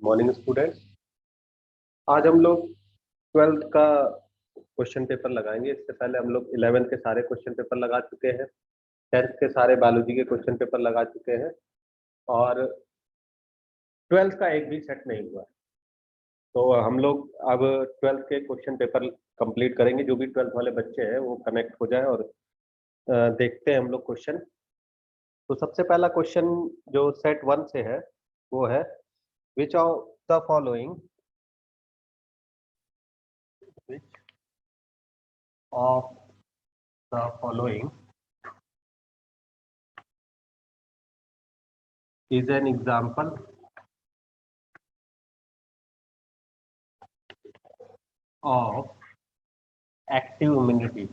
Morning students. आज हम लोग ट्वेल्थ का क्वेश्चन पेपर लगाएंगे। इससे पहले हम लोग 11th के सारे क्वेश्चन पेपर लगा चुके हैं, 10th के सारे बायोलॉजी के क्वेश्चन पेपर लगा चुके हैं और 12th का एक भी सेट नहीं हुआ। तो हम लोग अब 12th के क्वेश्चन पेपर कंप्लीट करेंगे। जो भी 12th वाले बच्चे हैं वो कनेक्ट हो जाए और देखते हैं हम लोग क्वेश्चन। तो सबसे पहला क्वेश्चन जो सेट 1 से है वो है, विच of the following of the following is an example of active immunity?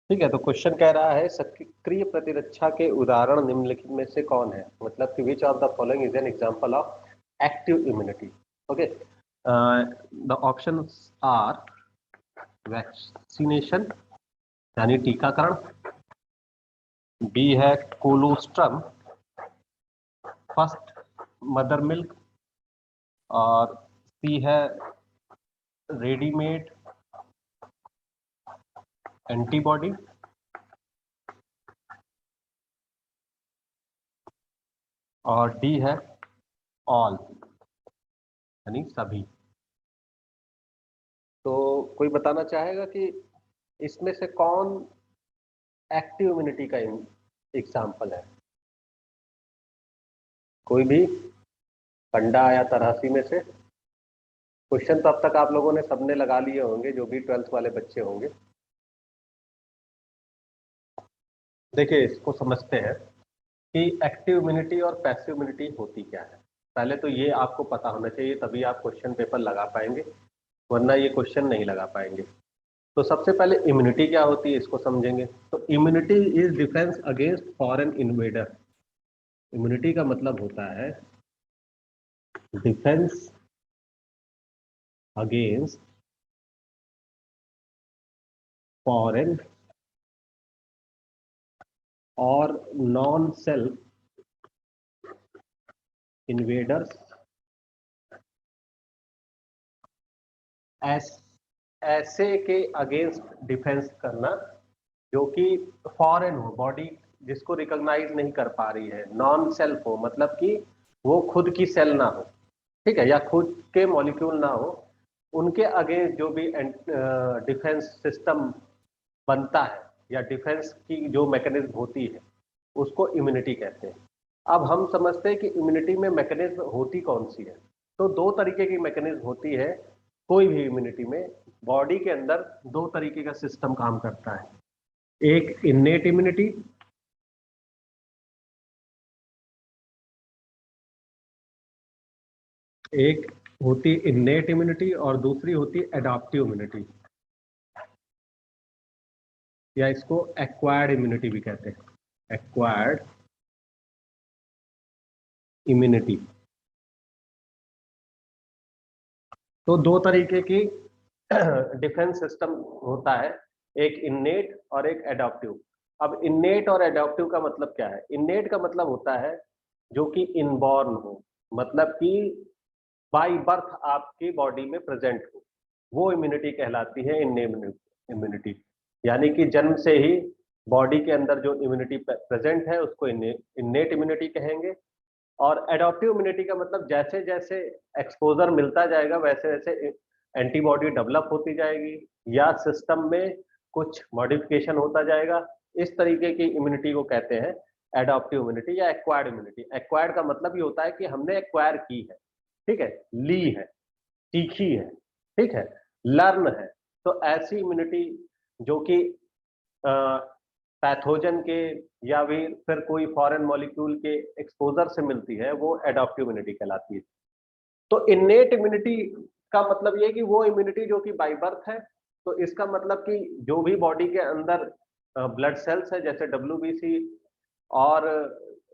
ठीक है, तो क्वेश्चन कह रहा है सक्रिय प्रतिरक्षा के उदाहरण निम्नलिखित में से कौन है। मतलब कि which of the following is an example of active immunity. Okay, the options are vaccination यानी टीकाकरण, बी है कोलोस्ट्रम, फर्स्ट मदर मिल्क, और सी है रेडीमेड एंटीबॉडी, और डी है ऑल यानी सभी। तो कोई बताना चाहेगा कि इसमें से कौन एक्टिव इम्यूनिटी का एग्जाम्पल है? कोई भी पंडा या तरासी में से? क्वेश्चन तो अब तक आप लोगों ने सबने लगा लिए होंगे, जो भी 12th वाले बच्चे होंगे। देखिए, इसको समझते हैं कि एक्टिव इम्यूनिटी और पैसिव इम्यूनिटी होती क्या है। पहले तो ये आपको पता होना चाहिए, तभी आप क्वेश्चन पेपर लगा पाएंगे, वरना ये क्वेश्चन नहीं लगा पाएंगे। तो सबसे पहले इम्यूनिटी क्या होती है इसको समझेंगे। तो immunity is defence against foreign invader. Immunity का मतलब होता है डिफेंस अगेंस्ट फॉरेन और नॉन सेल्फ इन्वेडर्स ऐसे के अगेंस्ट डिफेंस करना जो कि फॉरेन हो, बॉडी जिसको रिकॉग्नाइज नहीं कर पा रही है। नॉन सेल्फ हो मतलब कि वो खुद की सेल ना हो, ठीक है, या खुद के मॉलिक्यूल ना हो, उनके अगेंस्ट जो भी डिफेंस सिस्टम बनता है या डिफेंस की जो मैकेनिज्म होती है उसको इम्यूनिटी कहते हैं। अब हम समझते हैं कि इम्यूनिटी में मैकेनिज्म होती कौन सी है। तो दो तरीके की मैकेनिज्म होती है कोई भी इम्यूनिटी में। बॉडी के अंदर दो तरीके का सिस्टम काम करता है, एक इन्नेट इम्यूनिटी, एक होती इन्नेट इम्यूनिटी और दूसरी होती एडाप्टिव इम्यूनिटी, या इसको एक्वायर्ड इम्यूनिटी भी कहते हैं। Acquired immunity. तो दो तरीके की डिफेंस सिस्टम होता है, एक इन्नेट और एक एडाप्टिव। अब इन्नेट और एडाप्टिव का मतलब क्या है? इन्नेट का मतलब होता है जो कि इनबॉर्न हो, मतलब कि बाय बर्थ आपकी बॉडी में प्रेजेंट हो, वो इम्यूनिटी कहलाती है इम्यूनिटी। यानी कि जन्म से ही बॉडी के अंदर जो इम्यूनिटी प्रेजेंट है उसको इन्नेट इम्यूनिटी कहेंगे। और एडॉप्टिव इम्यूनिटी का मतलब जैसे जैसे एक्सपोजर मिलता जाएगा वैसे वैसे एंटीबॉडी डेवलप होती जाएगी या सिस्टम में कुछ मॉडिफिकेशन होता जाएगा। इस तरीके की इम्यूनिटी को कहते हैं एडॉप्टिव इम्यूनिटी या एक्वायर्ड इम्यूनिटी। एक्वायर्ड का मतलब ये होता है कि हमने एक्वायर की है, ठीक है, ली है, सीखी है, ठीक है, लर्न है। तो ऐसी इम्यूनिटी जो कि पैथोजन के या फिर कोई फॉरेन मॉलिक्यूल के एक्सपोजर से मिलती है वो एडॉप्टिव इम्यूनिटी कहलाती है। तो इन्नेट इम्यूनिटी का मतलब ये है कि वो इम्यूनिटी जो कि बाय बर्थ है। तो इसका मतलब कि जो भी बॉडी के अंदर ब्लड सेल्स है जैसे डब्ल्यूबीसी और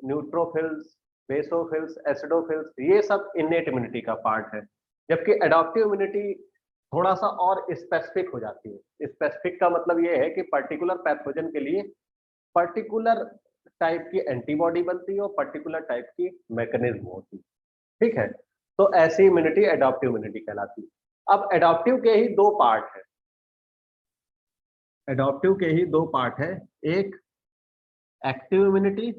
न्यूट्रोफिल्स, बेसोफिल्स, एसिडोफिल्स, ये सब इन्नेट इम्यूनिटी का पार्ट है। जबकि एडॉप्टिव इम्यूनिटी थोड़ा सा और स्पेसिफिक हो जाती है। स्पेसिफिक का मतलब ये है कि पर्टिकुलर पैथोजन के लिए पर्टिकुलर टाइप की एंटीबॉडी बनती है और पर्टिकुलर टाइप की मैकेनिज्म होती है, ठीक है। तो ऐसी इम्यूनिटी एडॉप्टिव इम्यूनिटी कहलाती है। अब एडॉप्टिव के ही दो पार्ट है, एडॉप्टिव के ही दो पार्ट है, एक एक्टिव इम्यूनिटी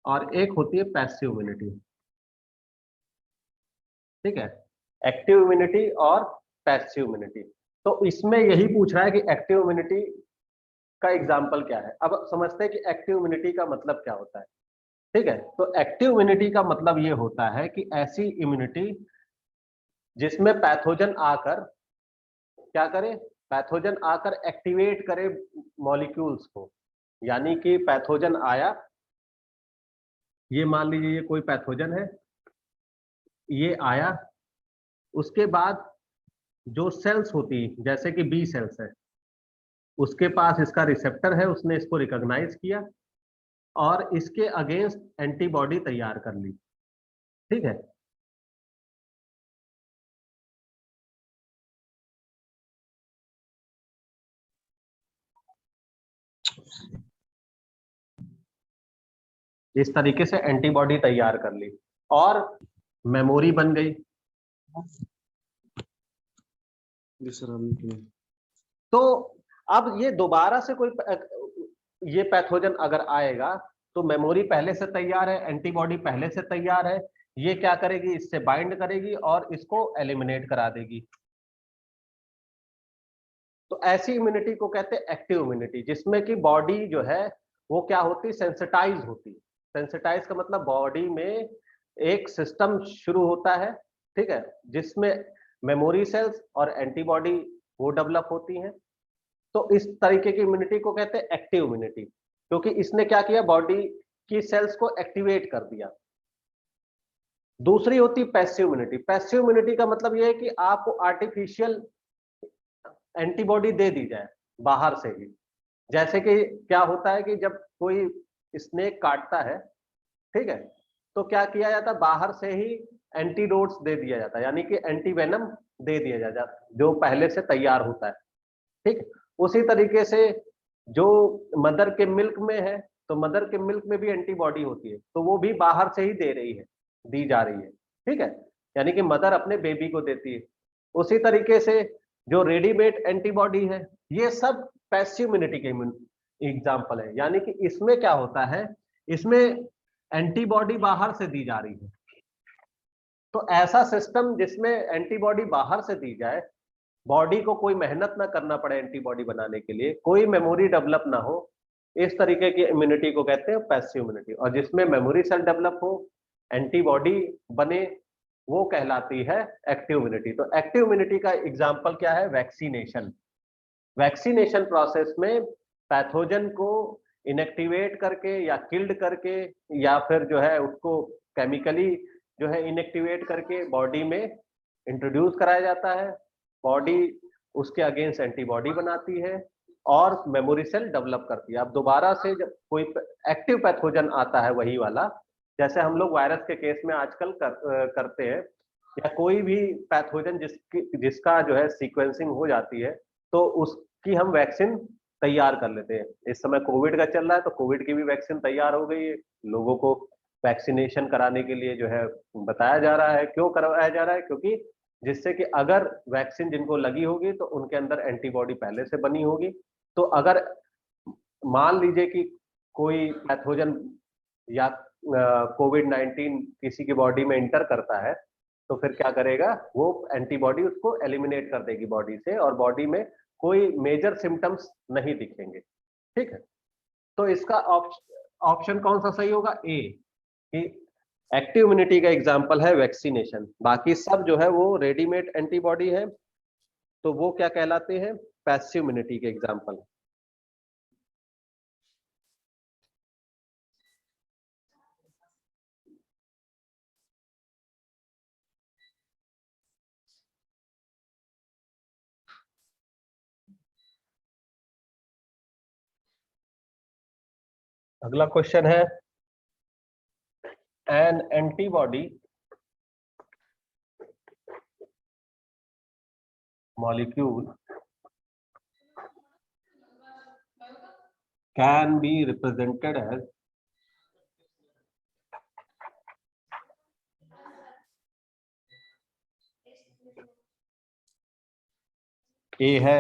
और एक होती है पैसिव इम्यूनिटी, ठीक है। एक्टिव इम्यूनिटी और पैसिव इम्यूनिटी। तो इसमें यही पूछ रहा है कि एक्टिव इम्यूनिटी का एग्जाम्पल क्या है। अब समझते हैं कि एक्टिव इम्यूनिटी का मतलब क्या होता है, ठीक है। तो एक्टिव इम्यूनिटी का मतलब ये होता है कि ऐसी इम्यूनिटी जिसमें पैथोजन आकर क्या करे, पैथोजन आकर एक्टिवेट करे मॉलिक्यूल्स को। यानी कि पैथोजन आया, ये मान लीजिए ये कोई पैथोजन है, ये आया, उसके बाद जो सेल्स होती जैसे कि बी सेल्स है, उसके पास इसका रिसेप्टर है, उसने इसको रिकॉग्नाइज किया और इसके अगेंस्ट एंटीबॉडी तैयार कर ली, ठीक है। इस तरीके से एंटीबॉडी तैयार कर ली और मेमोरी बन गई। तो अब ये दोबारा से कोई ये पैथोजन अगर आएगा तो मेमोरी पहले से तैयार है, एंटीबॉडी पहले से तैयार है, ये क्या करेगी, इससे बाइंड करेगी और इसको एलिमिनेट करा देगी। तो ऐसी इम्यूनिटी को कहते हैं एक्टिव इम्यूनिटी, जिसमें कि बॉडी जो है वो क्या होती है, सेंसिटाइज होती है। सेंसिटाइज का मतलब बॉडी में एक सिस्टम शुरू होता है, ठीक है, जिसमें मेमोरी सेल्स और एंटीबॉडी वो डेवलप होती हैं। तो इस तरीके की इम्यूनिटी को कहते हैं एक्टिव इम्यूनिटी, क्योंकि इसने क्या किया, बॉडी की सेल्स को एक्टिवेट कर दिया। दूसरी होती है पैसिव इम्यूनिटी। पैसिव इम्यूनिटी का मतलब यह है कि आपको आर्टिफिशियल एंटीबॉडी दे दी जाए बाहर से ही। जैसे कि क्या होता है कि जब कोई स्नेक काटता है, ठीक है, तो क्या किया जाता है, बाहर से ही एंटीडोट्स दे दिया जाता है, यानी कि एंटीवेनम दे दिया जाता है जो पहले से तैयार होता है, ठीक। उसी तरीके से जो मदर के मिल्क में है, तो मदर के मिल्क में भी एंटीबॉडी होती है, तो वो भी बाहर से ही दे रही है, दी जा रही है, ठीक है, यानी कि मदर अपने बेबी को देती है। उसी तरीके से जो रेडीमेड एंटीबॉडी है, ये सब पैसिव इम्यूनिटी के एग्जाम्पल है। यानी कि इसमें क्या होता है, इसमें एंटीबॉडी बाहर से दी जा रही है। तो ऐसा सिस्टम जिसमें एंटीबॉडी बाहर से दी जाए, बॉडी को कोई मेहनत ना करना पड़े एंटीबॉडी बनाने के लिए, कोई मेमोरी डेवलप ना हो, इस तरीके की इम्यूनिटी को कहते हैं पैसिव इम्यूनिटी। और जिसमें मेमोरी सेल डेवलप हो, एंटीबॉडी बने, वो कहलाती है एक्टिव इम्यूनिटी। तो एक्टिव इम्यूनिटी का एग्जाम्पल क्या है, वैक्सीनेशन। वैक्सीनेशन प्रोसेस में पैथोजन को इनएक्टिवेट करके या किल्ड करके या फिर जो है उसको केमिकली जो है इनएक्टिवेट करके बॉडी में इंट्रोड्यूस कराया जाता है। बॉडी उसके अगेंस्ट एंटीबॉडी बनाती है और मेमोरी सेल डेवलप करती है। अब दोबारा से जब कोई एक्टिव पैथोजन आता है, वही वाला जैसे हम लोग वायरस के केस में आजकल करते हैं, या कोई भी पैथोजन जिसका जो है सीक्वेंसिंग हो जाती है, तो उसकी हम वैक्सीन तैयार कर लेते हैं। इस समय कोविड का चल रहा है, तो कोविड की भी वैक्सीन तैयार हो गई है। लोगों को वैक्सीनेशन कराने के लिए जो है बताया जा रहा है। क्यों करवाया जा रहा है, क्योंकि जिससे कि अगर वैक्सीन जिनको लगी होगी तो उनके अंदर एंटीबॉडी पहले से बनी होगी। तो अगर मान लीजिए कि कोई पैथोजन या कोविड-19 किसी की बॉडी में इंटर करता है, तो फिर क्या करेगा, वो एंटीबॉडी उसको एलिमिनेट कर देगी बॉडी से और बॉडी में कोई मेजर सिम्टम्स नहीं दिखेंगे, ठीक है। तो इसका ऑप्शन कौन सा सही होगा, ए, कि एक्टिव इम्यूनिटी का एग्जांपल है वैक्सीनेशन। बाकी सब जो है वो रेडीमेड एंटीबॉडी है, तो वो क्या कहलाते हैं, पैसिव इम्यूनिटी के एग्जांपल। अगला क्वेश्चन है, N antibody molecule can be represented as A है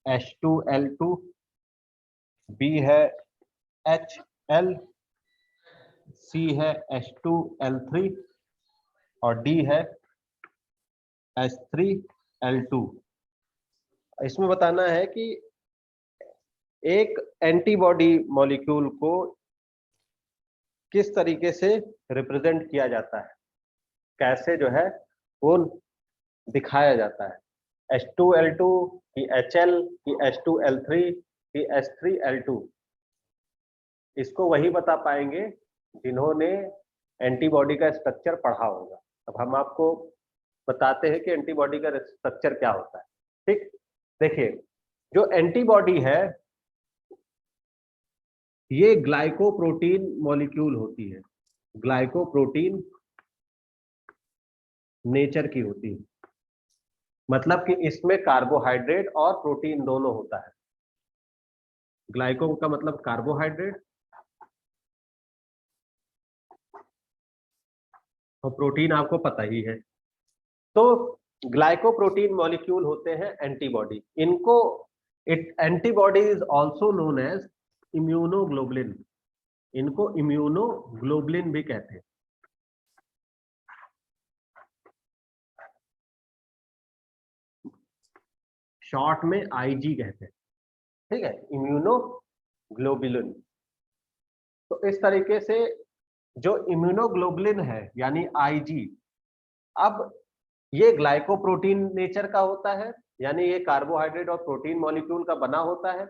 H2L2, B है HL, C है H2L3 और D है H3L2। इसमें बताना है कि एक एंटीबॉडी मॉलिक्यूल को किस तरीके से रिप्रेजेंट किया जाता है, कैसे जो है वो दिखाया जाता है, H2L2 की HL की H2L3 की H3L2। इसको वही बता पाएंगे जिन्होंने एंटीबॉडी का स्ट्रक्चर पढ़ा होगा। अब हम आपको बताते हैं कि एंटीबॉडी का स्ट्रक्चर क्या होता है। ठीक, देखिए जो एंटीबॉडी है ये ग्लाइकोप्रोटीन मॉलिक्यूल होती है, ग्लाइकोप्रोटीन नेचर की होती है, मतलब कि इसमें कार्बोहाइड्रेट और प्रोटीन दोनों होता है। ग्लाइको का मतलब कार्बोहाइड्रेट और प्रोटीन आपको पता ही है। तो ग्लाइकोप्रोटीन मॉलिक्यूल होते हैं एंटीबॉडी। इनको antibody is also known as immunoglobulin. इनको इम्यूनोग्लोबुलिन भी कहते हैं। शॉर्ट में आईजी कहते हैं। ठीक है, इम्यूनोग्लोबुलिन। तो इस तरीके से जो इम्यूनोग्लोबुलिन है यानी आईजी, अब ये ग्लाइकोप्रोटीन नेचर का होता है, यानी ये कार्बोहाइड्रेट और प्रोटीन मॉलिक्यूल का बना होता है।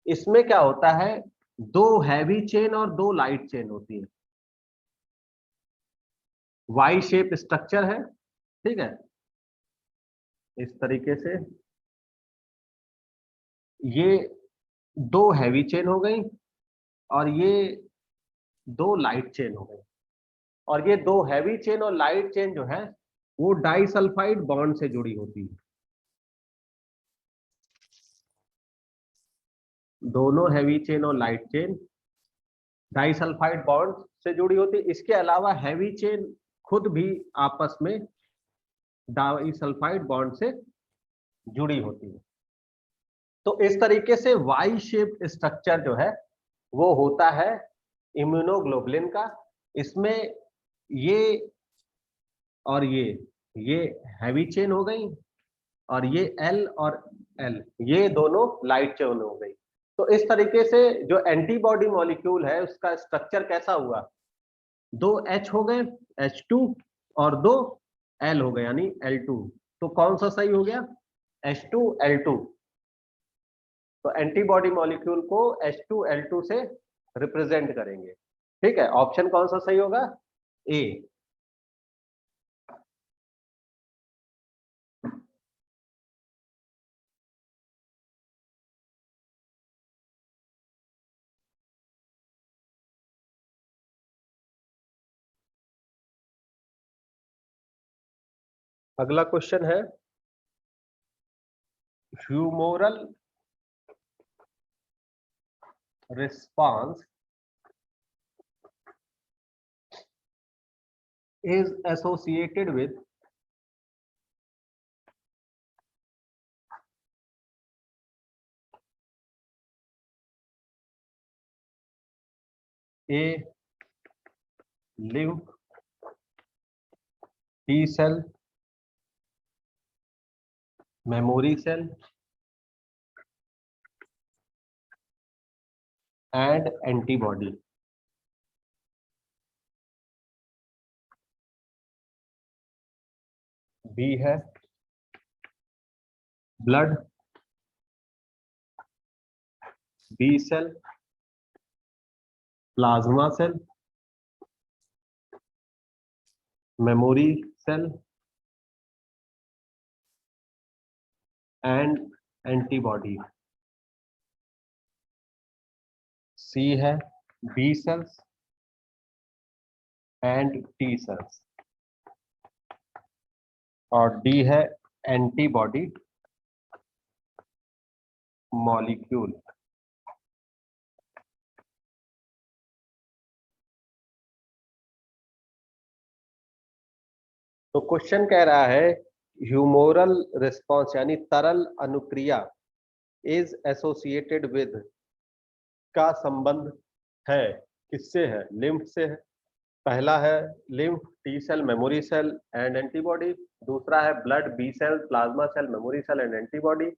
इसमें क्या होता है, दो हैवी चेन और दो लाइट चेन होती है। वाई शेप स्ट्रक्चर है, ठीक है, इस तरीके से ये दो हैवी चेन हो गई और ये दो लाइट चेन हो गई। और ये दो हैवी चेन और लाइट चेन जो है वो डाइसल्फाइड बॉन्ड से जुड़ी होती है। दोनों हैवी चेन और लाइट चेन डाइसल्फाइड बॉन्ड से जुड़ी होती है। इसके अलावा हैवी चेन खुद भी आपस में डाइसल्फाइड बॉन्ड से जुड़ी होती है। तो इस तरीके से वाई शेप स्ट्रक्चर जो है वो होता है इम्यूनोग्लोबुलिन का। इसमें ये और ये हैवी चेन हो गई और ये एल और एल ये दोनों लाइट चेन हो गई। तो इस तरीके से जो एंटीबॉडी मॉलिक्यूल है उसका स्ट्रक्चर कैसा हुआ, दो H हो गए H2 और दो L हो गए यानी L2। तो कौन सा सही हो गया, H2L2। तो एंटीबॉडी मॉलिक्यूल को H2L2 से रिप्रेजेंट करेंगे। ठीक है, ऑप्शन कौन सा सही होगा, ए। अगला क्वेश्चन है, humoral response is associated with A lymph T cell, memory cell and antibody। B है blood, B cell, plasma cell, memory cell and antibody. C है B cells and T cells और D है antibody molecule. तो question कह रहा है humoral response यानी तरल अनुक्रिया इज एसोसिएटेड विद का संबंध है, किससे है? लिम्फ से है। पहला है lymph T cell memory cell and antibody, दूसरा है blood B cell plasma cell memory cell and antibody,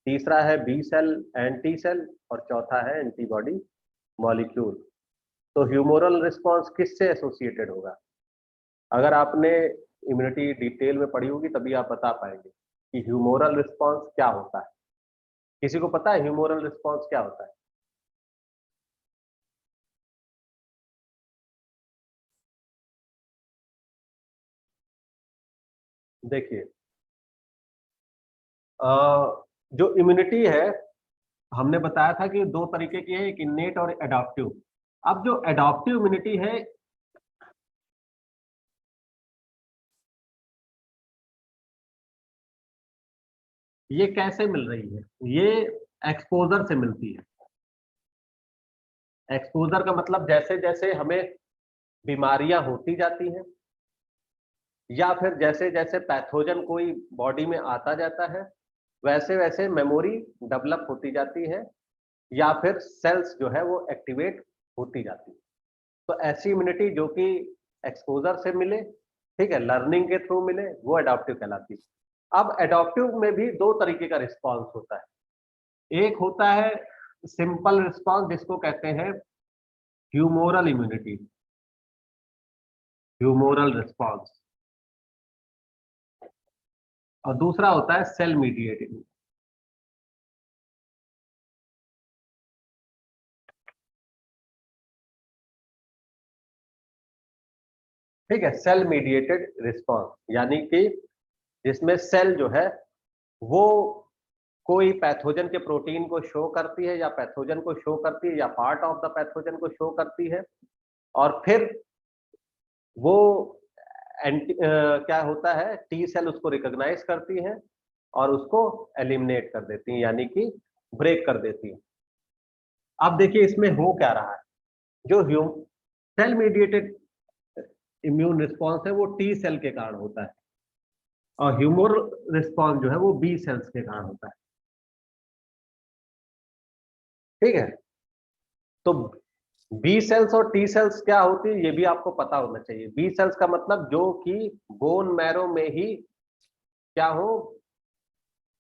तीसरा है B cell and T cell और चौथा है एंटीबॉडी मॉलिक्यूल। तो ह्यूमोरल रिस्पॉन्स किससे एसोसिएटेड होगा? अगर आपने इम्यूनिटी डिटेल में पढ़ी होगी तभी आप बता पाएंगे कि ह्यूमोरल रिस्पॉन्स क्या होता है। किसी को पता है ह्यूमोरल रिस्पॉन्स क्या होता है? देखिए, जो इम्यूनिटी है हमने बताया था कि दो तरीके की है, एक इन्नेट और एडाप्टिव। अब जो एडाप्टिव इम्यूनिटी है ये कैसे मिल रही है? ये एक्सपोजर से मिलती है। एक्सपोजर का मतलब जैसे जैसे हमें बीमारियां होती जाती हैं या फिर जैसे जैसे पैथोजन कोई बॉडी में आता जाता है वैसे वैसे मेमोरी डेवलप होती जाती है या फिर सेल्स जो है वो एक्टिवेट होती जाती है। तो ऐसी इम्यूनिटी जो कि एक्सपोजर से मिले, ठीक है, लर्निंग के थ्रू मिले, वो एडॉप्टिव कहलाती है। अब एडॉप्टिव में भी दो तरीके का रिस्पॉन्स होता है। एक होता है सिंपल रिस्पॉन्स जिसको कहते हैं ह्यूमोरल इम्यूनिटी, ह्यूमोरल रिस्पॉन्स, और दूसरा होता है सेल मीडिएटेड। ठीक है, सेल मीडिएटेड रिस्पॉन्स यानी कि जिसमें सेल जो है वो कोई पैथोजन के प्रोटीन को शो करती है या पैथोजन को शो करती है या पार्ट ऑफ द पैथोजन को शो करती है और फिर वो क्या होता है, टी सेल उसको रिकॉग्नाइज करती है और उसको एलिमिनेट कर देती है यानी कि ब्रेक कर देती है। अब देखिए इसमें हो क्या रहा है, जो सेल मीडिएटेड इम्यून रिस्पॉन्स है वो टी सेल के कारण होता है और ह्यूमोरल रिस्पॉन्स जो है वो बी सेल्स के कारण होता है। ठीक है, तो बी सेल्स और टी सेल्स क्या होती है ये भी आपको पता होना चाहिए। बी सेल्स का मतलब जो कि बोन मैरो में ही क्या हो,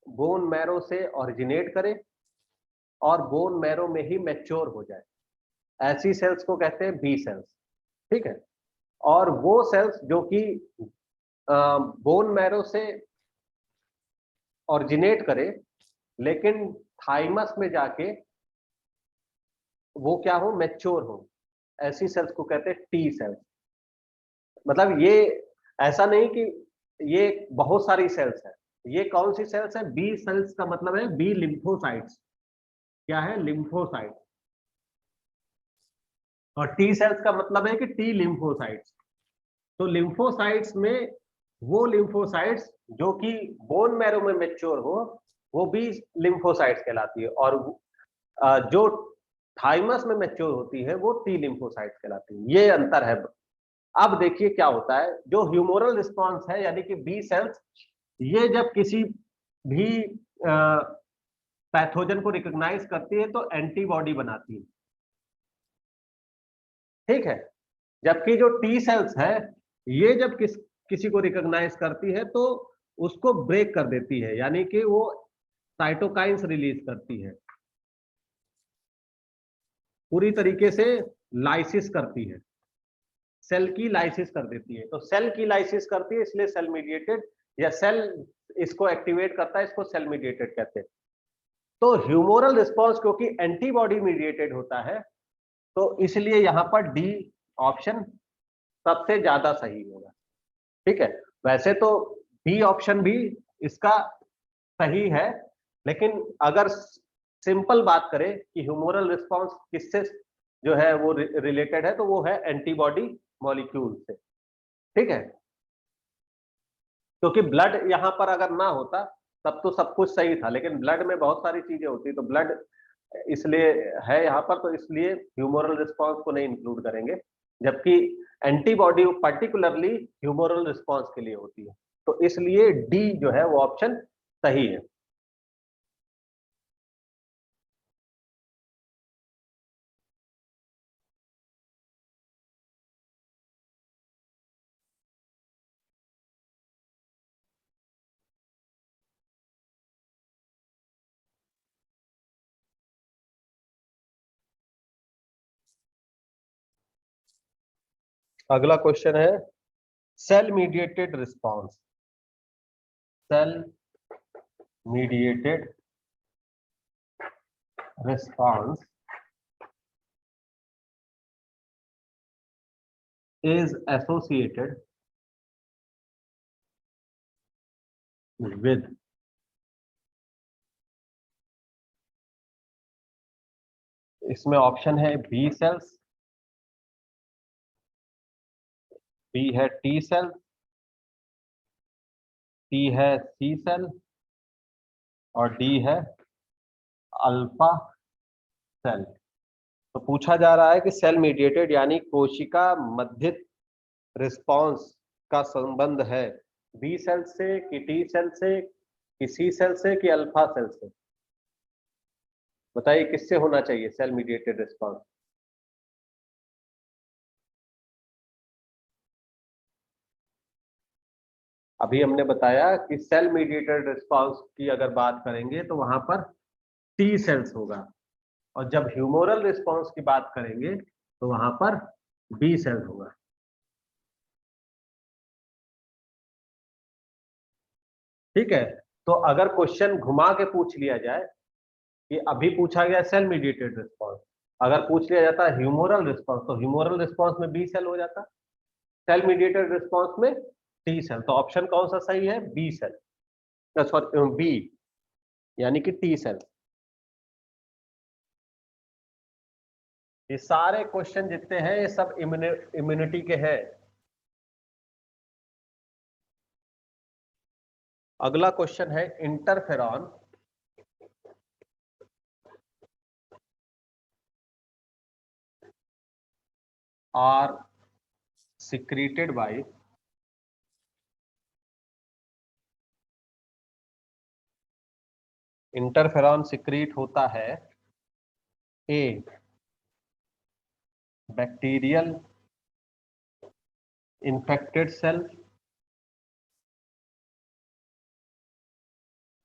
बोन मैरो से ओरिजिनेट करे और बोन मैरो में ही मैच्योर हो जाए, ऐसी सेल्स को कहते हैं बी सेल्स। ठीक है, और वो सेल्स जो कि बोन मैरो से ओरिजिनेट करे लेकिन थाइमस में जाके वो क्या हो, मैच्योर हो, ऐसी सेल्स को कहते हैं टी सेल्स। मतलब ये ऐसा नहीं कि ये बहुत सारी सेल्स है, ये कौन सी सेल्स है? बी सेल्स का मतलब है बी लिम्फोसाइट्स। क्या है? लिम्फोसाइट। और टी सेल्स का मतलब है कि टी लिम्फोसाइट्स। तो लिम्फोसाइट्स में वो लिम्फोसाइट्स जो कि बोन मैरो में मैच्योर हो वो भी लिम्फोसाइट्स कहलाती है और जो थाइमस में मैच्योर होती है वो टी लिम्फोसाइट्स कहलाती है। ये अंतर है। अब देखिए क्या होता है, जो ह्यूमोरल रिस्पॉन्स है यानी कि बी सेल्स, ये जब किसी भी पैथोजन को रिकॉग्नाइज करती है तो एंटीबॉडी बनाती है। ठीक है, जबकि जो टी सेल्स है ये जब किसी को रिकॉग्नाइज करती है तो उसको ब्रेक कर देती है यानी कि वो साइटोकाइंस रिलीज करती है, पूरी तरीके से लाइसिस करती है, सेल की लाइसिस कर देती है। तो सेल की लाइसिस करती है इसलिए सेल मीडिएटेड, या सेल इसको एक्टिवेट करता है इसको सेल मीडिएटेड कहते हैं। तो ह्यूमोरल रिस्पॉन्स क्योंकि एंटीबॉडी मीडिएटेड होता है तो इसलिए यहां पर डी ऑप्शन सबसे ज्यादा सही होगा। ठीक है, वैसे तो बी ऑप्शन भी इसका सही है, लेकिन अगर सिंपल बात करें कि ह्यूमोरल रिस्पॉन्स किससे जो है वो रिलेटेड है तो वो है एंटीबॉडी मॉलिक्यूल से। ठीक है, क्योंकि ब्लड यहां पर अगर ना होता तब तो सब कुछ सही था, लेकिन ब्लड में बहुत सारी चीजें होती तो ब्लड इसलिए है यहाँ पर, तो इसलिए ह्यूमोरल रिस्पॉन्स को नहीं इंक्लूड करेंगे। जबकि एंटीबॉडी पर्टिकुलरली ह्यूमरल रिस्पॉन्स के लिए होती है। तो इसलिए डी जो है वो ऑप्शन सही है। अगला क्वेश्चन है cell mediated response. Cell mediated response is associated with इसमें ऑप्शन है बी सेल्स, बी है टी सेल, सी है सी सेल और डी है अल्फा सेल। तो पूछा जा रहा है कि सेल मीडिएटेड यानी कोशिका मध्यित रिस्पॉन्स का संबंध है बी सेल से कि टी सेल से कि सी सेल से कि अल्फा सेल से। बताइए किससे होना चाहिए सेल मीडिएटेड रिस्पॉन्स? अभी हमने बताया कि सेल मीडिएटेड रिस्पॉन्स की अगर बात करेंगे तो वहां पर टी सेल्स होगा, और जब ह्यूमोरल रिस्पॉन्स की बात करेंगे तो वहां पर बी सेल्स होगा। ठीक है, तो अगर क्वेश्चन घुमा के पूछ लिया जाए कि अभी पूछा गया सेल मीडिएटेड रिस्पॉन्स, अगर पूछ लिया जाता ह्यूमोरल रिस्पॉन्स तो ह्यूमोरल रिस्पॉन्स में बी सेल हो जाता, सेल मीडिएटेड रिस्पॉन्स में टी सेल। तो ऑप्शन कौन सा सही है? बी सेल, सॉरी बी यानी कि टी सेल। ये सारे क्वेश्चन जितने हैं ये सब इम्यूनिटी के हैं। अगला क्वेश्चन है interferon are secreted by interferon secrete होता है A bacterial infected cell,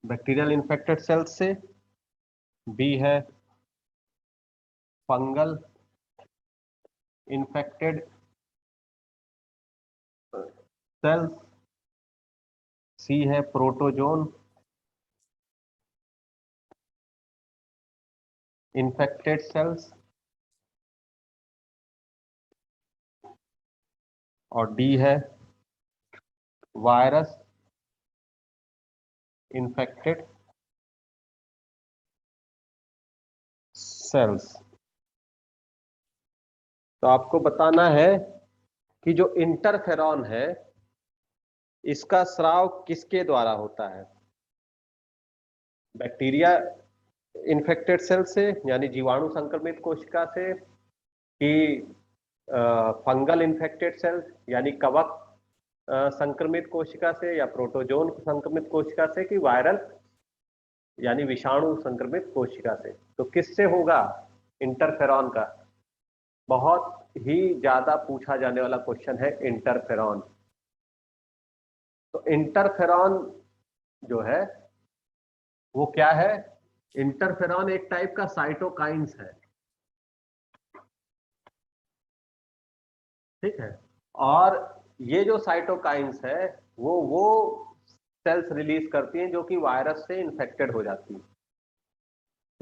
bacterial infected cell से, बी है फंगल इन्फेक्टेड सेल्स, सी है प्रोटोजोन इन्फेक्टेड सेल्स और डी है वायरस इन्फेक्टेड सेल्स। तो आपको बताना है कि जो इंटरफेरॉन है इसका स्राव किसके द्वारा होता है? बैक्टीरिया इन्फेक्टेड सेल से यानी जीवाणु संक्रमित कोशिका से, कि फंगल इन्फेक्टेड सेल यानी कवक संक्रमित कोशिका से, या प्रोटोजोन संक्रमित कोशिका से, कि वायरल यानी विषाणु संक्रमित कोशिका से। तो किससे होगा इंटरफेरॉन का? बहुत ही ज्यादा पूछा जाने वाला क्वेश्चन है इंटरफेरॉन। तो इंटरफेरॉन जो है वो क्या है? इंटरफेरॉन एक टाइप का साइटोकाइंस है, ठीक है। और ये जो साइटोकाइंस है वो सेल्स रिलीज करती हैं जो कि वायरस से इन्फेक्टेड हो जाती है।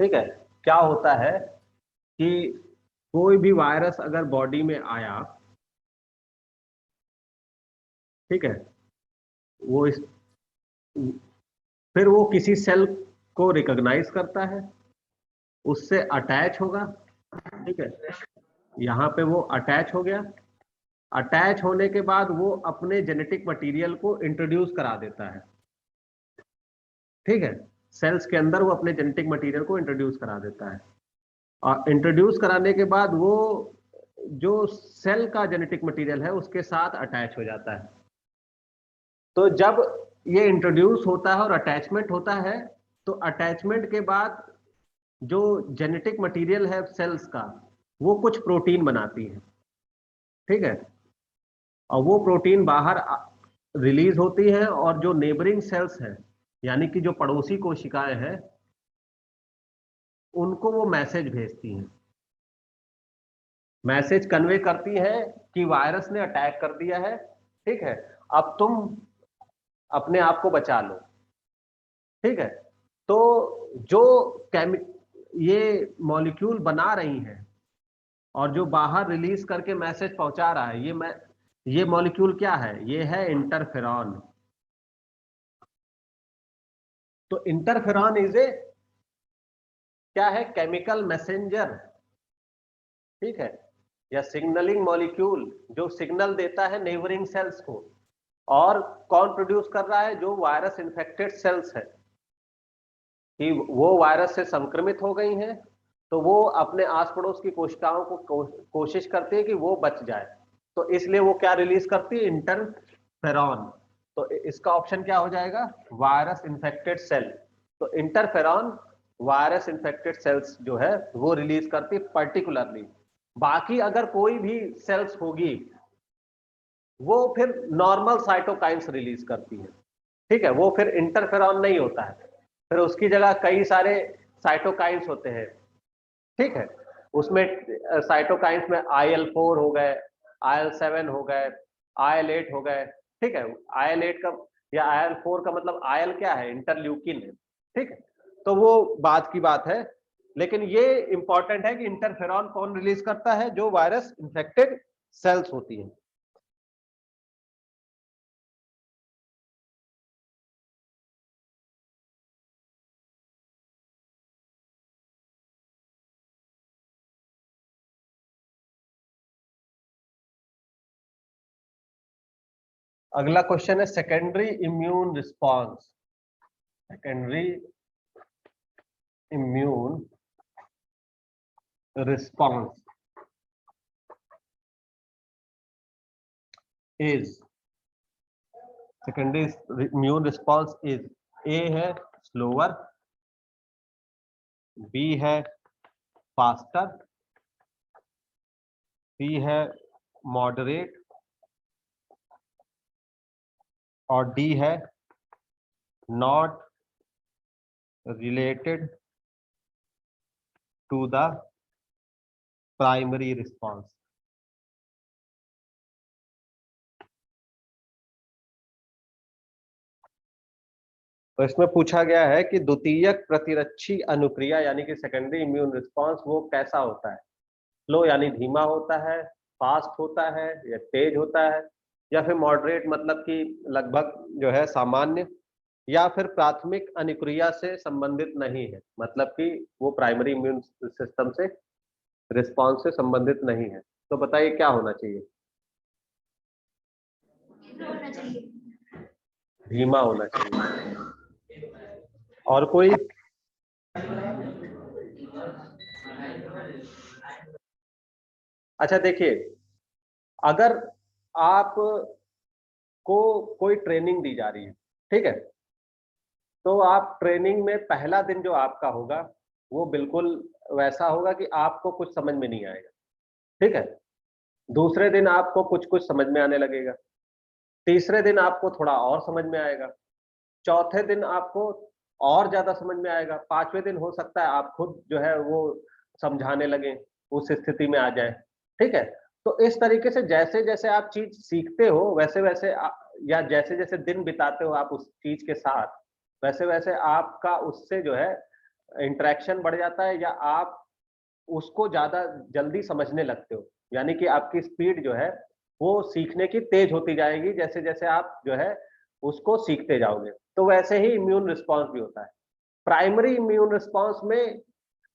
ठीक है, क्या होता है कि कोई भी वायरस अगर बॉडी में आया, ठीक है, वो इस फिर वो किसी सेल को रिकॉग्नाइज करता है, उससे अटैच होगा, ठीक है, यहाँ पे वो अटैच हो गया। अटैच होने के बाद वो अपने जेनेटिक मटेरियल को इंट्रोड्यूस करा देता है, ठीक है, सेल्स के अंदर वो अपने जेनेटिक मटेरियल को इंट्रोड्यूस करा देता है। और इंट्रोड्यूस कराने के बाद वो जो सेल का जेनेटिक मटेरियल है उसके साथ अटैच हो जाता है। तो जब ये इंट्रोड्यूस होता है और अटैचमेंट होता है, तो अटैचमेंट के बाद जो जेनेटिक मटेरियल है सेल्स का, वो कुछ प्रोटीन बनाती है, ठीक है। और वो प्रोटीन बाहर रिलीज होती है और जो नेबरिंग सेल्स हैं, यानी कि जो पड़ोसी कोशिकाएं हैं, उनको वो मैसेज भेजती हैं, मैसेज कन्वे करती है कि वायरस ने अटैक कर दिया है, ठीक है, अब तुम अपने आप को बचा लो, ठीक है। तो जो ये मॉलिक्यूल बना रही हैं और जो बाहर रिलीज करके मैसेज पहुंचा रहा है, ये मॉलिक्यूल क्या है? ये है इंटरफेरॉन। तो इंटरफेरॉन इज ए क्या है? केमिकल मैसेंजर, ठीक है, या सिग्नलिंग मॉलिक्यूल, जो सिग्नल देता है नेबरिंग सेल्स को। और कौन प्रोड्यूस कर रहा है? जो वायरस इन्फेक्टेड सेल्स है, कि वो वायरस से संक्रमित हो गई हैं, तो वो अपने आस पड़ोस की कोशिकाओं को कोशिश करती है कि वो बच जाए। तो इसलिए वो क्या रिलीज करती है? इंटरफेरॉन। तो इसका ऑप्शन क्या हो जाएगा? Virus infected cell. तो इंटरफेरॉन वायरस इन्फेक्टेड सेल्स जो है वो रिलीज करती है पर्टिकुलरली। बाकी अगर कोई भी सेल्स होगी, वो फिर नॉर्मल साइटोकाइंस रिलीज करती है, ठीक है, वो फिर इंटरफेरॉन नहीं होता है, फिर उसकी जगह कई सारे साइटोकाइंस होते हैं, ठीक है। उसमें साइटोकाइंस में IL-4 हो गए, IL-7 हो गए, IL-8 हो गए, ठीक है। IL-8 का या IL-4 का मतलब IL क्या है? इंटरल्यूकिन है, ठीक है। तो वो बात की बात है, लेकिन ये इंपॉर्टेंट है कि इंटरफेरॉन कौन रिलीज करता है? जो वायरस इंफेक्टेड सेल्स होती है। अगला क्वेश्चन है secondary immune response. Secondary immune response is secondary immune response is A है स्लोअर, बी है फास्टर, सी है मॉडरेट, और डी है not related to the primary response. तो इसमें पूछा गया है कि द्वितीयक प्रतिरक्षी अनुक्रिया यानी कि सेकेंडरी इम्यून रिस्पॉन्स वो कैसा होता है? स्लो यानी धीमा होता है, फास्ट होता है, या तेज होता है, या फिर मॉडरेट मतलब कि लगभग जो है सामान्य, या फिर प्राथमिक अनुक्रिया से संबंधित नहीं है, मतलब कि वो प्राइमरी इम्यून सिस्टम से रिस्पॉन्स से संबंधित नहीं है। तो बताइए क्या होना चाहिए? धीमा होना चाहिए। और कोई? अच्छा देखिए, अगर आप को कोई ट्रेनिंग दी जा रही है, ठीक है, तो आप ट्रेनिंग में पहला दिन जो आपका होगा वो बिल्कुल वैसा होगा कि आपको कुछ समझ में नहीं आएगा, ठीक है। दूसरे दिन आपको कुछ कुछ समझ में आने लगेगा, तीसरे दिन आपको थोड़ा और समझ में आएगा, चौथे दिन आपको और ज्यादा समझ में आएगा, पांचवें दिन हो सकता है आप खुद जो है वो समझाने लगे, उस स्थिति में आ जाए, ठीक है। तो इस तरीके से जैसे जैसे आप चीज सीखते हो वैसे वैसे या जैसे जैसे दिन बिताते हो आप उस चीज के साथ, वैसे वैसे आपका उससे जो है इंटरेक्शन बढ़ जाता है, या आप उसको ज्यादा जल्दी समझने लगते हो, यानी कि आपकी स्पीड जो है वो सीखने की तेज होती जाएगी जैसे जैसे आप जो है उसको सीखते जाओगे। तो वैसे ही इम्यून रिस्पॉन्स भी होता है। प्राइमरी इम्यून रिस्पॉन्स में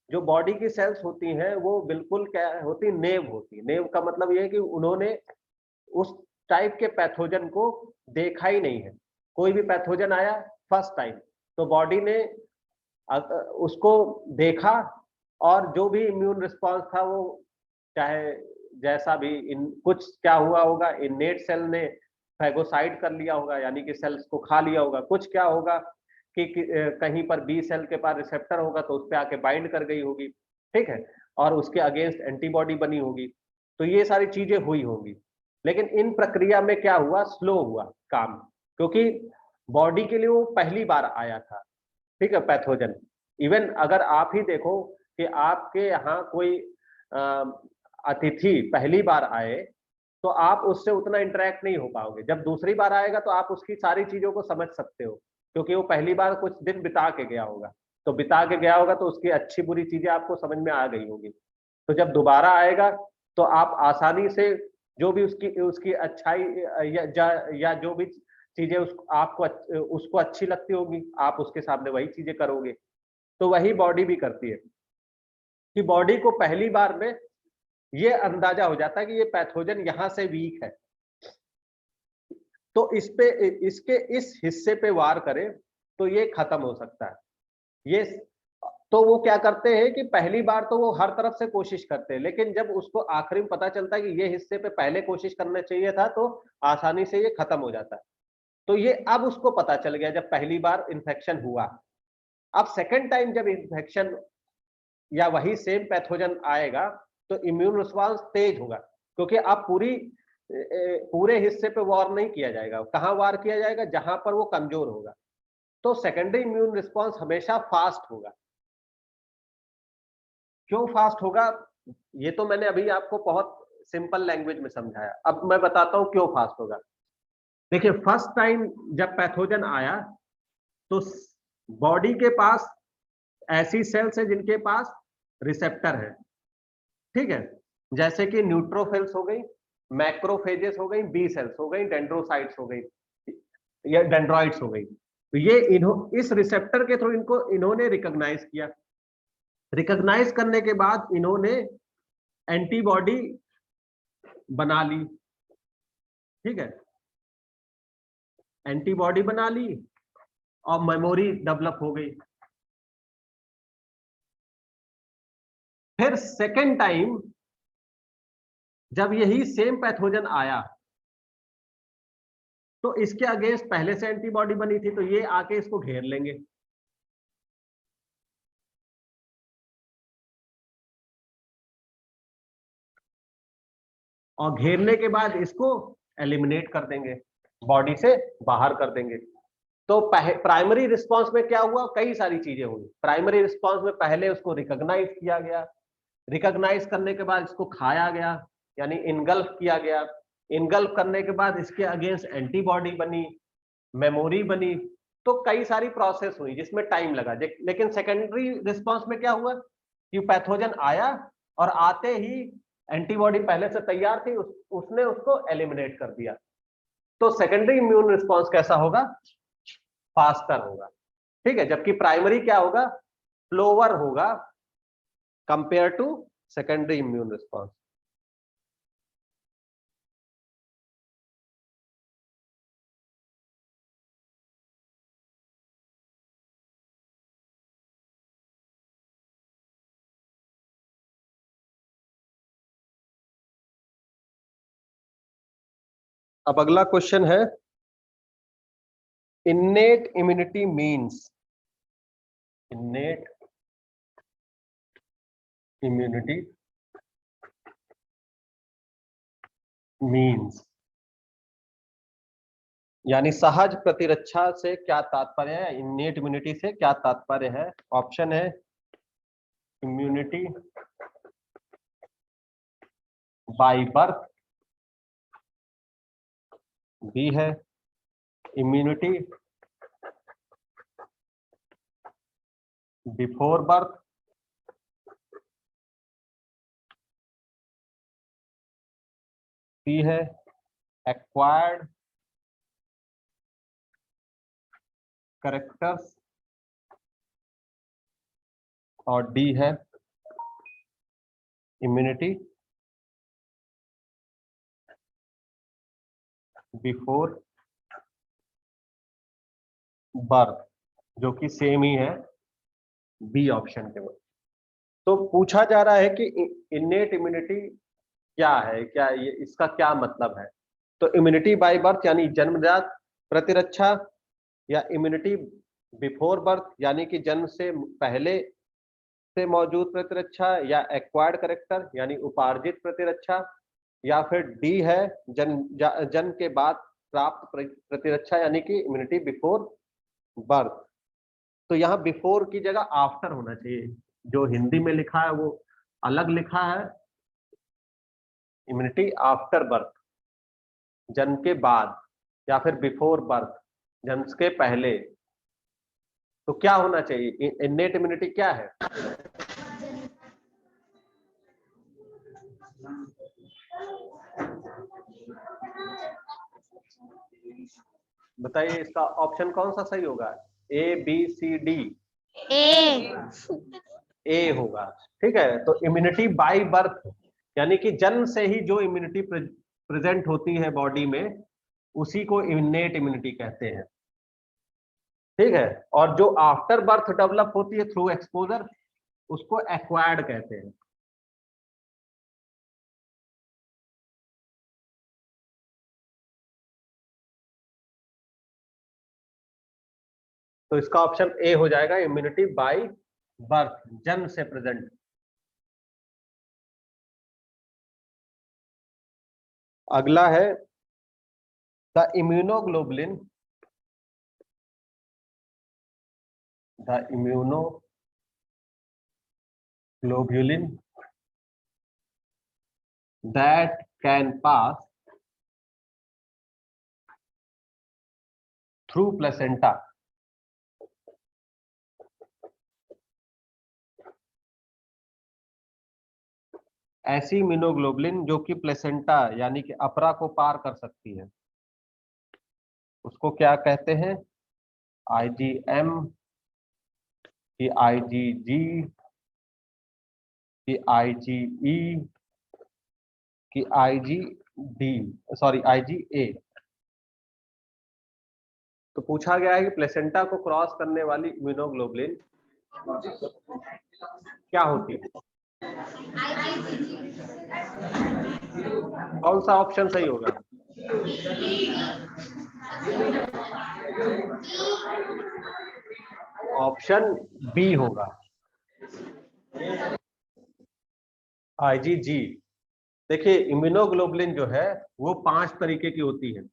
जो बॉडी की सेल्स होती हैं वो बिल्कुल क्या होती, नेव होती है। नेव का मतलब ये है कि उन्होंने उस टाइप के पैथोजन को देखा ही नहीं है, कोई भी पैथोजन आया फर्स्ट टाइम, तो बॉडी ने उसको देखा, और जो भी इम्यून रिस्पॉन्स था वो चाहे जैसा भी कुछ क्या हुआ होगा, इनेट सेल ने फैगोसाइड कर लिया होगा, यानी कि सेल्स को खा लिया होगा। कुछ क्या होगा कि कहीं पर बी सेल के पास रिसेप्टर होगा तो उस पर आके बाइंड कर गई होगी, ठीक है, और उसके अगेंस्ट एंटीबॉडी बनी होगी। तो ये सारी चीजें हुई होंगी, लेकिन इन प्रक्रिया में क्या हुआ, स्लो हुआ काम, क्योंकि बॉडी के लिए वो पहली बार आया था, ठीक है, पैथोजन। इवन अगर आप ही देखो कि आपके यहाँ कोई अतिथि पहली बार आए तो आप उससे उतना इंटरेक्ट नहीं हो पाओगे। जब दूसरी बार आएगा तो आप उसकी सारी चीजों को समझ सकते हो, क्योंकि वो पहली बार कुछ दिन बिता के गया होगा, तो बिता के गया होगा तो उसकी अच्छी बुरी चीजें आपको समझ में आ गई होगी। तो जब दोबारा आएगा तो आप आसानी से जो भी उसकी उसकी अच्छाई या जो भी चीजें उसको अच्छी लगती होगी, आप उसके सामने वही चीजें करोगे। तो वही बॉडी भी करती है कि बॉडी को पहली बार में ये अंदाजा हो जाता है कि ये पैथोजन यहां से वीक है, तो इसके इस हिस्से पे वार करे तो ये खत्म हो सकता है। ये तो वो क्या करते हैं कि पहली बार तो वो हर तरफ से कोशिश करते हैं, लेकिन जब उसको आखिरी में पता चलता है कि ये हिस्से पे पहले कोशिश करना चाहिए था, तो आसानी से ये खत्म हो जाता है। तो ये अब उसको पता चल गया जब पहली बार इन्फेक्शन हुआ। अब सेकेंड टाइम जब इन्फेक्शन या वही सेम पैथोजन आएगा तो इम्यून रिस्पांस तेज होगा, क्योंकि अब पूरे हिस्से पे वार नहीं किया जाएगा। कहां वार किया जाएगा, जहां पर वो कमजोर होगा। तो सेकेंडरी इम्यून रिस्पांस हमेशा फास्ट होगा। क्यों फास्ट होगा, ये तो मैंने अभी आपको बहुत सिंपल लैंग्वेज में समझाया। अब मैं बताता हूं क्यों फास्ट होगा। देखिए, फर्स्ट टाइम जब पैथोजन आया तो बॉडी के पास ऐसी सेल्स है जिनके पास रिसेप्टर है, ठीक है, जैसे कि न्यूट्रोफिल्स हो गई, मैक्रोफेजेस हो गई, बी सेल्स हो गई, डेंड्रोसाइट्स हो गई या डेंड्रॉइड्स हो गई। तो ये इस रिसेप्टर के थ्रू इन्होंने रिकॉग्नाइज किया। रिकॉग्नाइज करने के बाद इन्होंने एंटीबॉडी बना ली, ठीक है, एंटीबॉडी बना ली और मेमोरी डेवलप हो गई। फिर सेकेंड टाइम जब यही सेम पैथोजन आया तो इसके अगेंस्ट पहले से एंटीबॉडी बनी थी, तो ये आके इसको घेर लेंगे। और घेरने के बाद इसको एलिमिनेट कर देंगे, बॉडी से बाहर कर देंगे। तो प्राइमरी रिस्पांस में क्या हुआ, कई सारी चीजें हुई। प्राइमरी रिस्पांस में पहले उसको रिकॉग्नाइज किया गया, रिकॉग्नाइज करने के बाद इसको खाया गया, यानी इनगल्फ किया गया। इनगल्फ करने के बाद इसके अगेंस्ट एंटीबॉडी बनी, मेमोरी बनी। तो कई सारी प्रोसेस हुई जिसमें टाइम लगा। लेकिन सेकेंडरी रिस्पांस में क्या हुआ कि पैथोजन आया और आते ही एंटीबॉडी पहले से तैयार थी, उसने उसको एलिमिनेट कर दिया। तो सेकेंडरी इम्यून रिस्पांस कैसा होगा, फास्टर होगा, ठीक है, जबकि प्राइमरी क्या होगा, स्लोअर होगा compare to secondary immune response. अब अगला क्वेश्चन है, innate immunity means, innate immunity means यानी सहज प्रतिरक्षा से क्या तात्पर्य है, इन्नेट इम्यूनिटी से क्या तात्पर्य है। ऑप्शन है इम्यूनिटी बाय बर्थ, बी है इम्यूनिटी बिफोर बर्थ, सी है एक्वायर्ड कैरेक्टर्स, और डी है इम्यूनिटी बिफोर बर्थ, जो कि सेम ही है बी ऑप्शन के बाद। तो पूछा जा रहा है कि इन्नेट इम्यूनिटी क्या है, क्या ये इसका क्या मतलब है? तो इम्यूनिटी बाय बर्थ यानी जन्मजात प्रतिरक्षा, या इम्यूनिटी बिफोर बर्थ यानी कि जन्म से पहले से मौजूद प्रतिरक्षा, या एक्वायर्ड करेक्टर यानी उपार्जित प्रतिरक्षा, या फिर डी है जन्म के बाद प्राप्त प्रतिरक्षा यानी कि इम्यूनिटी बिफोर बर्थ। तो यहाँ बिफोर की जगह आफ्टर होना चाहिए, जो हिंदी में लिखा है वो अलग लिखा है, इम्यूनिटी आफ्टर बर्थ जन्म के बाद, या फिर बिफोर बर्थ जन्म के पहले। तो क्या होना चाहिए, इन्नेट इम्यूनिटी क्या है? बताइए इसका ऑप्शन कौन सा सही होगा? A B C D? ए होगा। ठीक है, तो इम्यूनिटी बाय बर्थ यानी कि जन्म से ही जो इम्यूनिटी प्रेजेंट होती है बॉडी में, उसी को इन्नेट इम्यूनिटी कहते हैं। ठीक है, और जो आफ्टर बर्थ डेवलप होती है थ्रू एक्सपोजर, उसको एक्वायर्ड कहते हैं। तो इसका ऑप्शन ए हो जाएगा, इम्यूनिटी बाय बर्थ, जन्म से प्रेजेंट। अगला है the immunoglobulin, the immunoglobulin that can pass through placenta। ऐसी इम्यूनोग्लोबुलिन जो कि प्लेसेंटा यानी कि अपरा को पार कर सकती है, उसको क्या कहते हैं? आईजीएम की आईजीजी की आईजीई की आईजीडी, सॉरी आईजीए। तो पूछा गया है कि प्लेसेंटा को क्रॉस करने वाली इम्यूनोग्लोबुलिन क्या होती है? कौन सा ऑप्शन सही होगा? ऑप्शन बी होगा, आईजीजी। देखिए इम्यूनोग्लोबुलिन जो है वो 5 तरीके की होती है।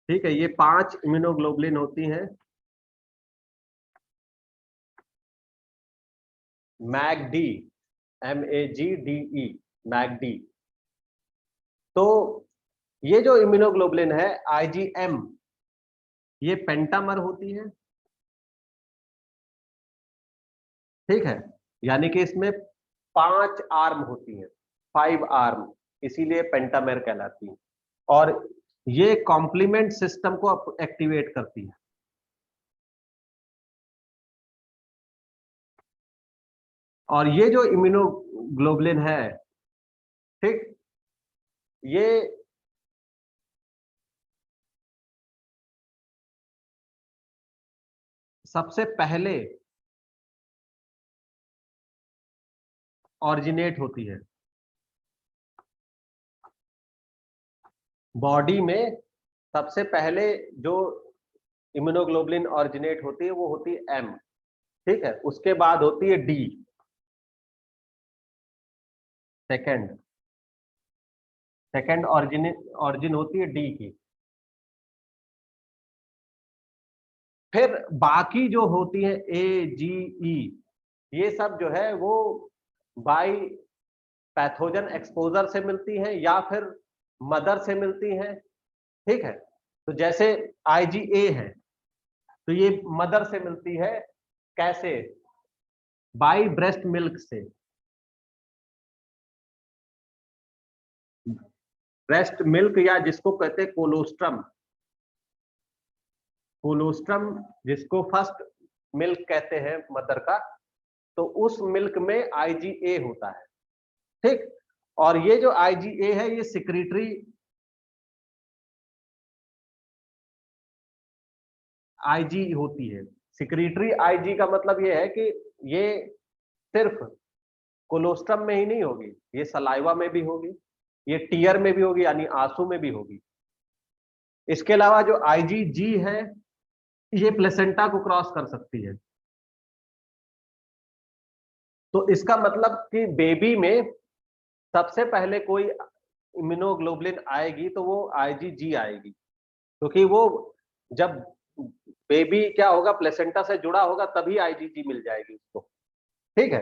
ठीक है, ये 5 इम्यूनोग्लोबुलिन होती हैं। मैगडी, MAGDE, मैगडी। तो ये जो इम्यूनोग्लोबुलिन है आईजीएम, ये पेंटामर होती है। ठीक है, यानी कि इसमें 5 आर्म होती हैं, 5 आर्म, इसीलिए पेंटामेर कहलाती है। और ये कॉम्प्लीमेंट सिस्टम को एक्टिवेट करती है। और ये जो इम्यूनोग्लोबुलिन है, ठीक, ये सबसे पहले ऑरिजिनेट होती है बॉडी में। सबसे पहले जो इम्यूनोग्लोबुलिन ऑरिजिनेट होती है वो होती है एम। ठीक है, उसके बाद होती है डी, सेकंड सेकंड ऑरिजिन होती है डी की। फिर बाकी जो होती है ए जी ई, ये सब जो है वो बाय पैथोजन एक्सपोजर से मिलती हैं या फिर मदर से मिलती हैं। ठीक है, तो जैसे आईजीए है तो ये मदर से मिलती है, कैसे? बाय ब्रेस्ट मिल्क से। ब्रेस्ट मिल्क या जिसको कहते हैं कोलोस्ट्रम, कोलोस्ट्रम जिसको फर्स्ट मिल्क कहते हैं मदर का, तो उस मिल्क में आईजीए होता है। ठीक, और ये जो आईजीए है ये सिक्रीटरी आईजी होती है। सिक्रीटरी आईजी का मतलब ये है कि ये सिर्फ कोलोस्ट्रम में ही नहीं होगी, ये सलाइवा में भी होगी, ये टीयर में भी होगी यानी आंसू में भी होगी। इसके अलावा जो आईजीजी है ये प्लेसेंटा को क्रॉस कर सकती है। तो इसका मतलब कि बेबी में सबसे पहले कोई इम्यूनोग्लोबुलिन आएगी तो वो आईजीजी आएगी, क्योंकि वो जब बेबी क्या होगा प्लेसेंटा से जुड़ा होगा तभी आईजीजी मिल जाएगी उसको। ठीक है,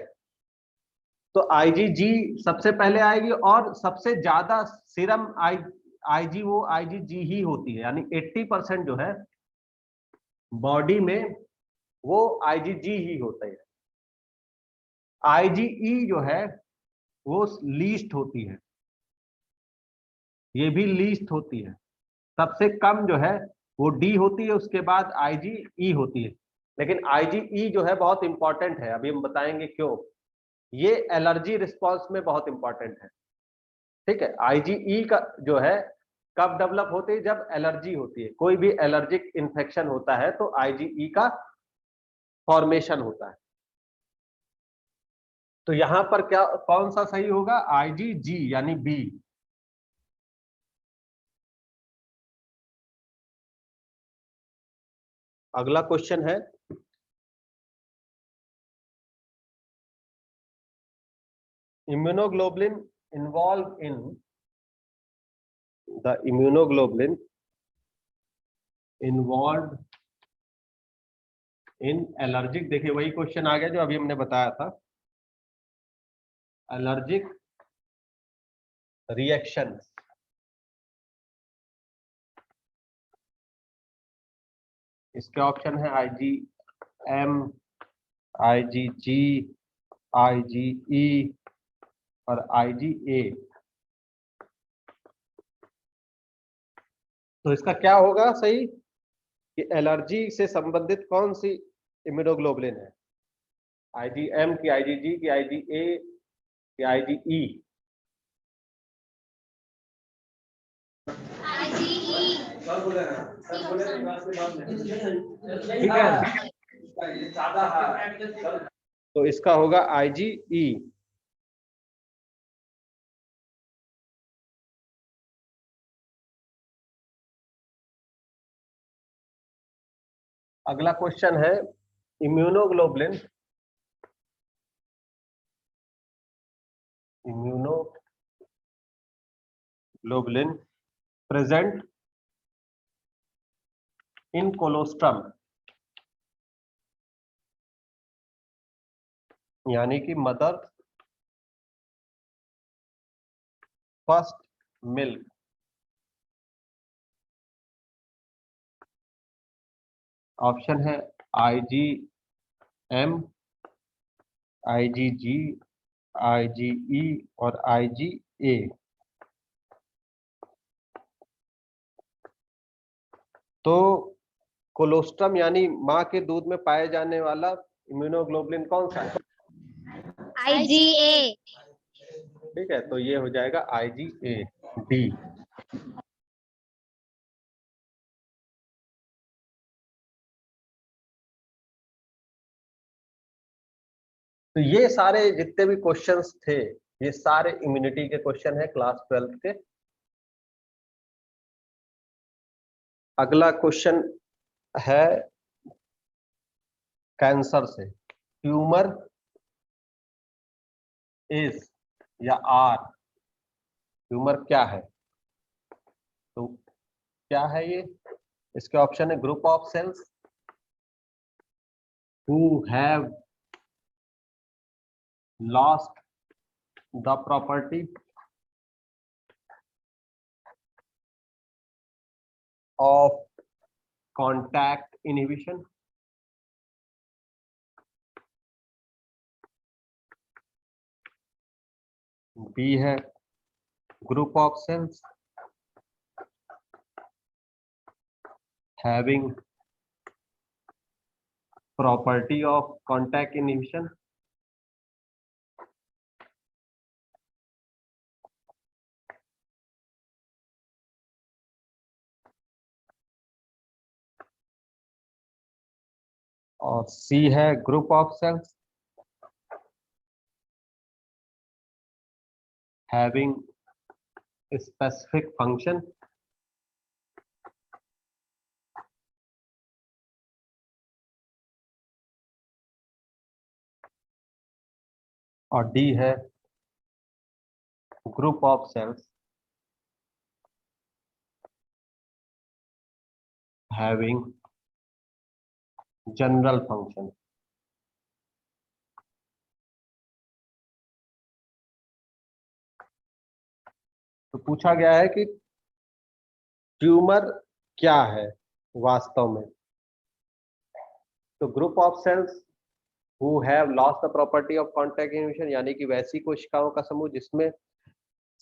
तो आईजीजी सबसे पहले आएगी और सबसे ज्यादा सीरम आईजी वो आईजीजी ही होती है, यानी 80% जो है बॉडी में वो आईजीजी ही होता है। आईजीई जो है वो लीस्ट होती है, ये भी लीस्ट होती है। सबसे कम जो है वो डी होती है, उसके बाद आईजीई होती है। लेकिन आईजीई जो है बहुत इंपॉर्टेंट है, अभी हम बताएंगे क्यों। ये एलर्जी रिस्पॉन्स में बहुत इंपॉर्टेंट है। ठीक है, आईजीई का जो है कब डेवलप होती है, जब एलर्जी होती है, कोई भी एलर्जिक इन्फेक्शन होता है तो आईजीई का फॉर्मेशन होता है। तो यहां पर क्या कौन सा सही होगा, आईजीजी यानी बी। अगला क्वेश्चन है immunoglobulin involved in the immunoglobulin involved in allergic, देखिए वही क्वेश्चन आ गया जो अभी हमने बताया था, एलर्जिक रिएक्शन। इसके ऑप्शन है आईजीएम, आईजीजी, आईजीई और आईजीए। तो इसका क्या होगा सही कि एलर्जी से संबंधित कौन सी इम्यूनोग्लोबुलिन है, आईजीएम की, आईजीजी की, आईजीए की, आईजीई। ठीक है, तो इसका होगा आईजीई। अगला क्वेश्चन है immunoglobulin immunoglobulin present in colostrum, यानी कि मदर फर्स्ट मिल्क। ऑप्शन है आईजीएम, आईजीजी, आईजीई और आईजीए। तो कोलोस्ट्रम यानी माँ के दूध में पाए जाने वाला इम्यूनोग्लोबुलिन कौन सा है, आईजीए। ठीक है, तो ये हो जाएगा आईजीए डी। तो ये सारे जितने भी क्वेश्चंस थे ये सारे इम्यूनिटी के क्वेश्चन है क्लास 12 के। अगला क्वेश्चन है कैंसर से, ट्यूमर इज या आर, ट्यूमर क्या है, तो क्या है ये। इसके ऑप्शन है group of cells who have lost the property of contact inhibition, B है group of cells having property of contact inhibition, और सी है group of cells having specific function, और डी है group of cells having general function. तो पूछा गया है कि ट्यूमर क्या है वास्तव में। तो group of cells who have lost the property of contact inhibition, यानी कि वैसी कोशिकाओं का समूह जिसमें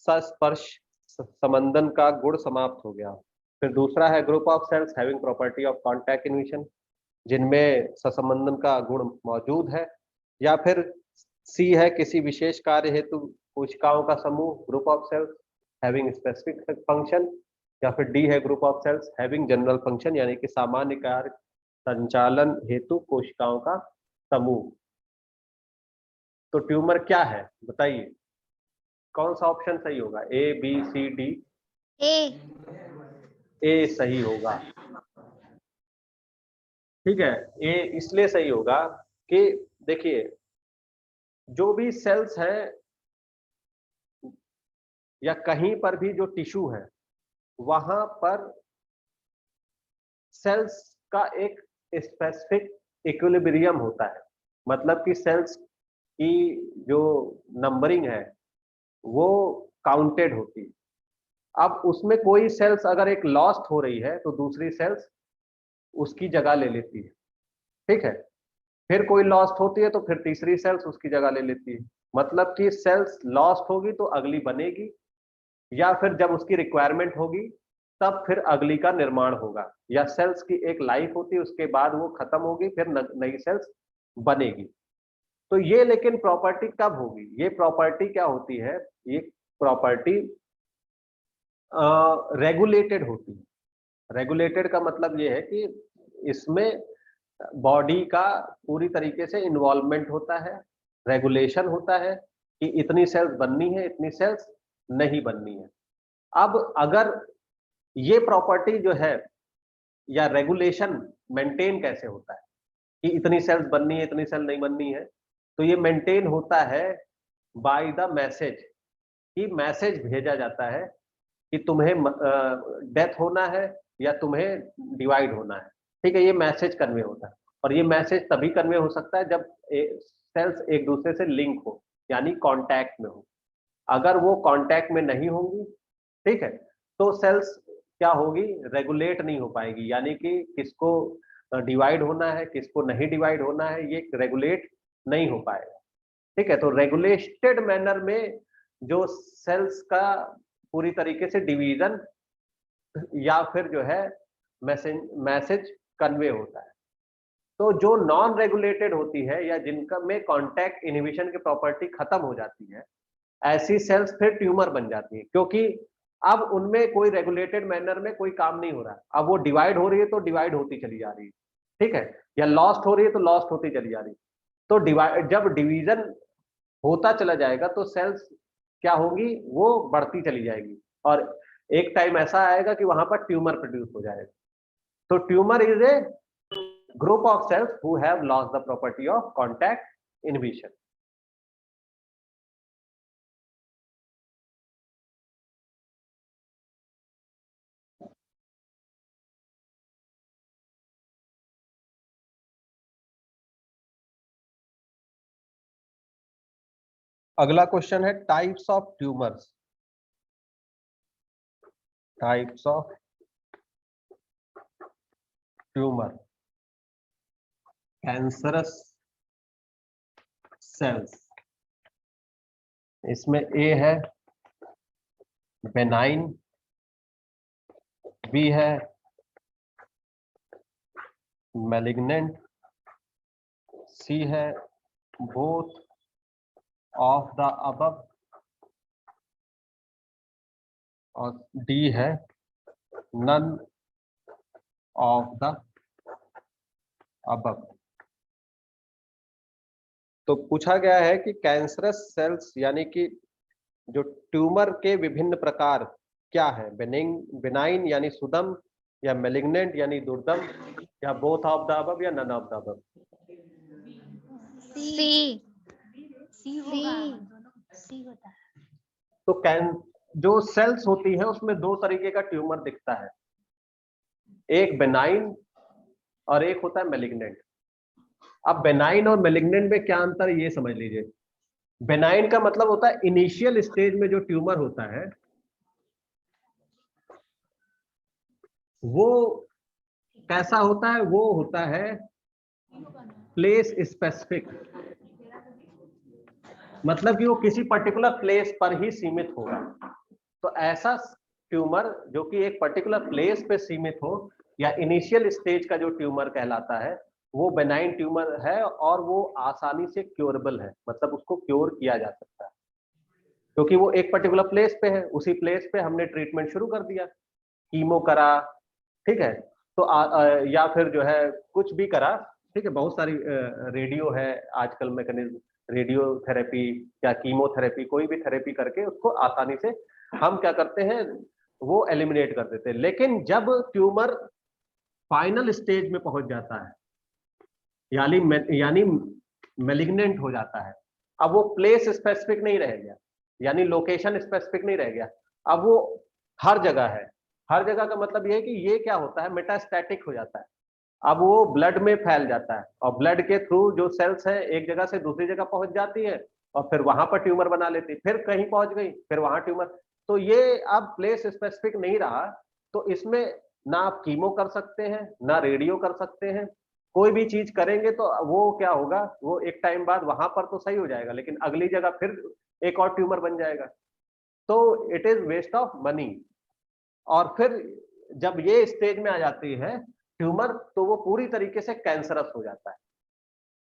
संस्पर्श संबंधन का गुण समाप्त हो गया। फिर दूसरा है group of cells having property of contact inhibition, जिनमें सहसंबंधन का गुण मौजूद है। या फिर सी है किसी विशेष कार्य हेतु कोशिकाओं का समूह group of cells having specific function. या फिर डी है group of cells having general function, यानी कि सामान्य कार्य संचालन हेतु कोशिकाओं का समूह। तो ट्यूमर क्या है बताइए, कौन सा ऑप्शन सही होगा? A B C D? ए सही होगा। ठीक है, ए इसलिए सही होगा कि देखिए जो भी सेल्स है या कहीं पर भी जो टिश्यू है वहां पर सेल्स का एक स्पेसिफिक इक्विलिब्रियम होता है। मतलब कि सेल्स की जो नंबरिंग है वो काउंटेड होती है। अब उसमें कोई सेल्स अगर एक लॉस्ट हो रही है तो दूसरी सेल्स उसकी जगह ले लेती है। ठीक है, फिर कोई लॉस्ट होती है तो फिर तीसरी सेल्स उसकी जगह ले लेती है। मतलब कि सेल्स लॉस्ट होगी तो अगली बनेगी, या फिर जब उसकी रिक्वायरमेंट होगी तब फिर अगली का निर्माण होगा। या सेल्स की एक लाइफ होती है, उसके बाद वो खत्म होगी, फिर नई सेल्स बनेगी। तो ये लेकिन प्रॉपर्टी कब होगी? ये प्रॉपर्टी क्या होती है? ये प्रॉपर्टी रेगुलेटेड होती है। रेगुलेटेड का मतलब ये है कि इसमें बॉडी का पूरी तरीके से इन्वॉल्वमेंट होता है, रेगुलेशन होता है कि इतनी सेल्स बननी है, इतनी सेल्स नहीं बननी है। अब अगर ये प्रॉपर्टी जो है या रेगुलेशन मेंटेन कैसे होता है कि इतनी सेल्स बननी है, इतनी सेल नहीं बननी है? तो ये मेंटेन होता है बाय द मैसेज, कि मैसेज भेजा जाता है कि तुम्हें डेथ होना है या तुम्हें डिवाइड होना है। ठीक है, ये मैसेज कन्वे होता है। और ये मैसेज तभी कन्वे हो सकता है जब सेल्स एक दूसरे से लिंक हो, यानी कांटेक्ट में हो। अगर वो कांटेक्ट में नहीं होंगी, ठीक है, तो सेल्स क्या होगी? रेगुलेट नहीं हो पाएगी, यानी कि किसको डिवाइड होना है, किसको नहीं डिवाइड होना है, ये रेगुलेट नहीं हो पाएगा। ठीक है, तो रेगुलेटेड मैनर में जो सेल्स का पूरी तरीके से डिवीजन या फिर जो है मैसेज कन्वे होता है। तो जो नॉन रेगुलेटेड होती है या जिनका में कांटेक्ट इनहिबिशन की प्रॉपर्टी खत्म हो जाती है, ऐसी सेल्स फिर ट्यूमर बन जाती है, क्योंकि अब उनमें कोई रेगुलेटेड मैनर में कोई काम नहीं हो रहा है। अब वो डिवाइड हो रही है तो डिवाइड होती चली जा रही है, ठीक है, या लॉस्ट हो रही है तो लॉस्ट होती चली जा रही है। तो डिवाइड जब डिवीजन होता चला जाएगा तो सेल्स क्या होगी? वो बढ़ती चली जाएगी, और एक टाइम ऐसा आएगा कि वहां पर ट्यूमर प्रोड्यूस हो जाएगा। तो tumour is a group of cells who have lost the property of contact inhibition. अगला क्वेश्चन है types of tumours. Types of tumour, cancerous cells. इसमें ए है बेनाइन, बी है मैलिग्नेंट, सी है बोथ ऑफ द अबव, और D है none of the above. तो पूछा गया है कि कैंसरस सेल्स यानी कि जो ट्यूमर के विभिन्न प्रकार क्या है, बिनाइन यानी सुदम, या मेलिग्नेंट यानी दुर्दम, या बोथ ऑफ द अबव, या नन ऑफ द अबव। सी सी होता है। तो जो सेल्स होती है उसमें दो तरीके का ट्यूमर दिखता है, एक बेनाइन और एक होता है मेलिग्नेंट। अब बेनाइन और मेलिग्नेंट में क्या अंतर है ये समझ लीजिए। बेनाइन का मतलब होता है इनिशियल स्टेज में जो ट्यूमर होता है वो कैसा होता है, वो होता है प्लेस स्पेसिफिक, मतलब कि वो किसी पर्टिकुलर प्लेस पर ही सीमित होगा। तो ऐसा ट्यूमर जो कि एक पर्टिकुलर प्लेस पे सीमित हो या इनिशियल स्टेज का जो ट्यूमर कहलाता है वो बेनाइन ट्यूमर है, और वो आसानी से क्योरेबल है, मतलब उसको क्योर किया जा सकता है क्योंकि वो एक पर्टिकुलर प्लेस पे है, उसी प्लेस पे हमने ट्रीटमेंट शुरू कर दिया, कीमो करा, ठीक है, तो या फिर जो है कुछ भी करा, ठीक है, बहुत सारी रेडियो है आजकल मैकेनिज्म, रेडियो थेरेपी या कीमोथेरेपी, कोई भी थेरेपी करके उसको आसानी से हम क्या करते हैं, वो एलिमिनेट कर देते हैं। लेकिन जब ट्यूमर फाइनल स्टेज में पहुंच जाता है यानी मेलिग्नेंट हो जाता है, अब वो प्लेस स्पेसिफिक नहीं रह गया, यानी लोकेशन स्पेसिफिक नहीं रह गया, अब वो हर जगह है। हर जगह का मतलब ये है कि ये क्या होता है, मेटास्टैटिक हो जाता है। अब वो ब्लड में फैल जाता है और ब्लड के थ्रू जो सेल्स है एक जगह से दूसरी जगह पहुंच जाती है और फिर वहां पर ट्यूमर बना लेती है, फिर कहीं पहुंच गई फिर वहां ट्यूमर। तो ये अब प्लेस स्पेसिफिक नहीं रहा, तो इसमें ना आप कीमो कर सकते हैं ना रेडियो कर सकते हैं, कोई भी चीज करेंगे तो वो क्या होगा, वो एक टाइम बाद वहां पर तो सही हो जाएगा लेकिन अगली जगह फिर एक और ट्यूमर बन जाएगा। तो it is waste of money. और फिर जब ये स्टेज में आ जाती है ट्यूमर तो वो पूरी तरीके से कैंसरस हो जाता है।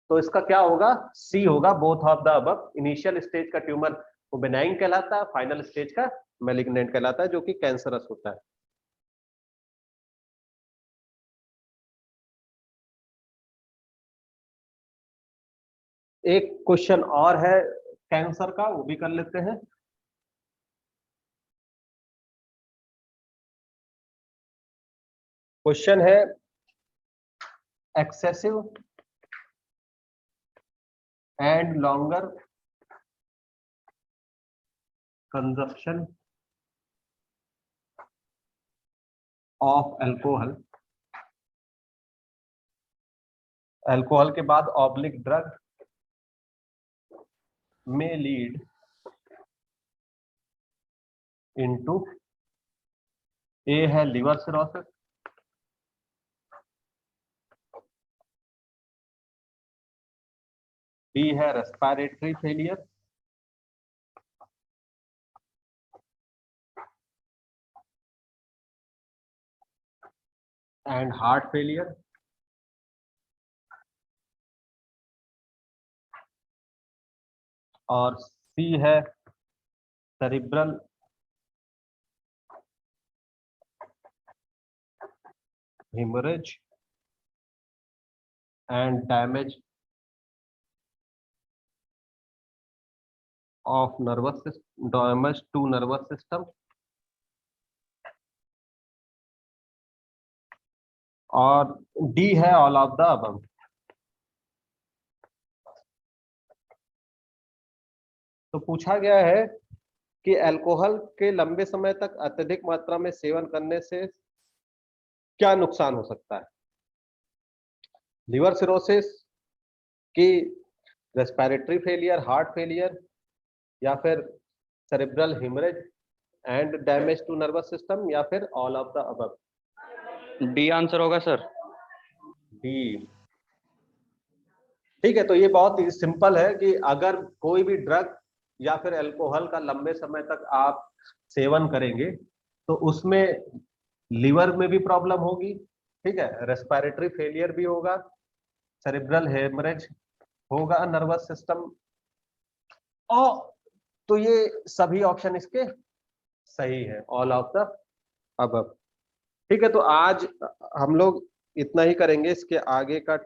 तो इसका क्या होगा, सी होगा, both of the above. Initial stage का ट्यूमर वो बेनाइन कहलाता है, फाइनल स्टेज का मेलिग्नेंट कहलाता है जो कि कैंसरस होता है। एक क्वेश्चन और है कैंसर का, वो भी कर लेते हैं। क्वेश्चन है excessive and longer consumption of alcohol, alcohol के बाद ऑब्लिक ड्रग में लीड इनटू, ए है लिवर सिरोसिस, बी है respiratory failure, and heart failure, और सी है cerebral haemorrhage and damage of damage to nervous system, और D है all of the above. तो पूछा गया है कि अल्कोहल के लंबे समय तक अत्यधिक मात्रा में सेवन करने से क्या नुकसान हो सकता है, लिवर सिरोसिस की, रेस्पिरेटरी फेलियर, हार्ट फेलियर, या फिर cerebral haemorrhage and damage to nervous system, या फिर all of the above. D answer होगा सर। डी, ठीक है। तो ये बहुत ही सिंपल है कि अगर कोई भी ड्रग या फिर अल्कोहल का लंबे समय तक आप सेवन करेंगे तो उसमें लिवर में भी प्रॉब्लम होगी, ठीक है, रेस्पिरेटरी फेलियर भी होगा, सेरेब्रल हेमरेज होगा, नर्वस सिस्टम, और तो ये सभी ऑप्शन इसके सही है, ऑल ऑफ द अबव। ठीक है, तो आज हम लोग इतना ही करेंगे, इसके आगे का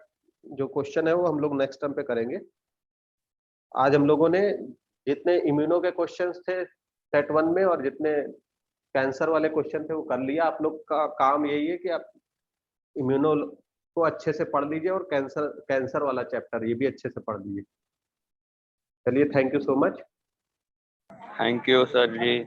जो क्वेश्चन है वो हम लोग नेक्स्ट टाइम पे करेंगे। आज हम लोगों ने जितने इम्यूनो के क्वेश्चंस थे सेट 1 में और जितने कैंसर वाले क्वेश्चन थे वो कर लिया। आप लोग का काम यही है कि आप इम्यूनो को अच्छे से पढ़ लीजिए और कैंसर वाला चैप्टर ये भी अच्छे से पढ़ लीजिए। चलिए, thank you so much. Thank you sir ji.